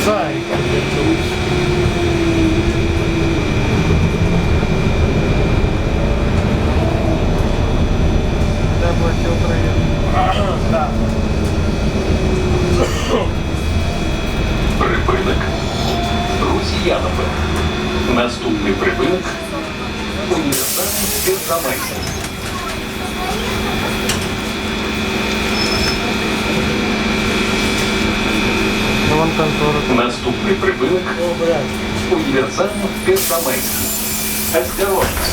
Шарик. Де блоки України? Так. Припинок росіянами. Наступний припинок універсальний Первомайський. Вон контора. Наступний припинок універсальний Первомайський. Осторожно,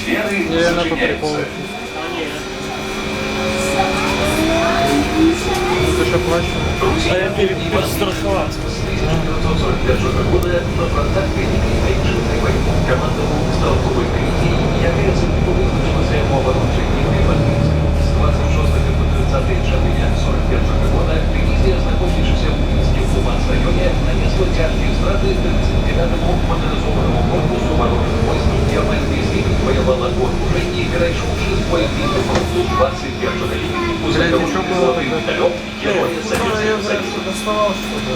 двери Наверное, по приколу. зачиняются. Ты что, плачешь? А я перестраховался. С 1941 года на фронтах Великой Отечественной войны команда стрелковой дивизии является вызначена своему вооружению и подвизкой. С 26 по 30 декабря 1941 года дивизия, находившаяся в Минске в Луганском районе, нанесла тяжкие страты 39-му моторизованному корпусу вооруженных войск Германии. Воевала в вооружении, перейшовши з бойових фронту 21 лінії. Блядь, еще было Золотий медальон Героя Советского Союза. доставал что-то.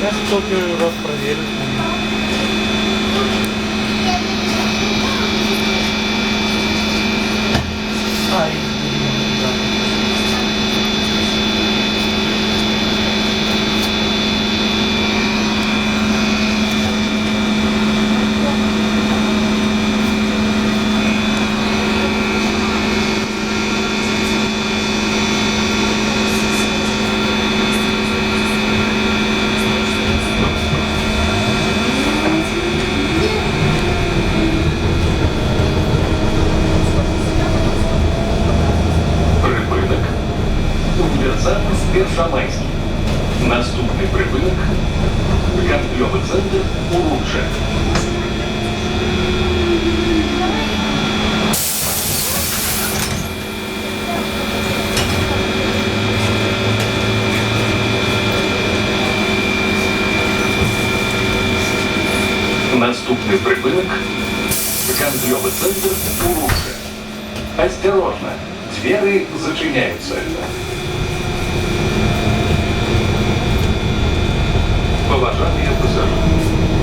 Я же только раз проверить. Ай, да. Припинок універсальний Первомайський. Наступний припинок гандльовий центр Уруччя. Наступний припинок гандльовый центр Уруччя. Осторожно, двери зачиняются. Уважаемые пассажиры,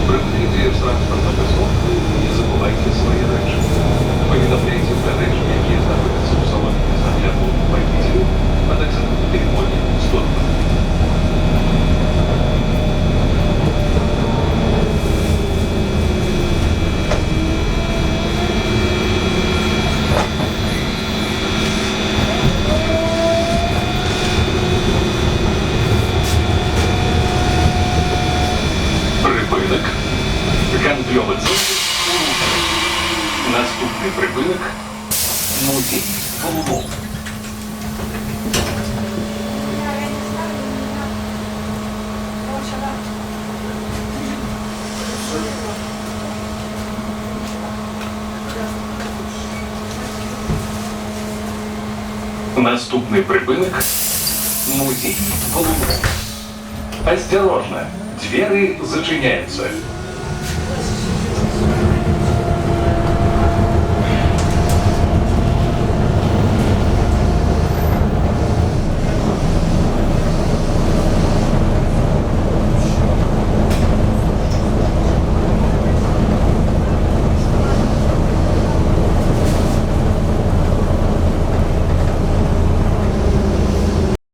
при выходе в транспортном посольстве не забывайте свои речи. Повідомляйте про речі, які знаходяться у салоні нагляду водителю, а також на телефоні 102. Припинок гандльовий центр Уруччя. Наступний припинок музей Голубов. Наступний припинок музей Голубов. Осторожно, двери зачиняются.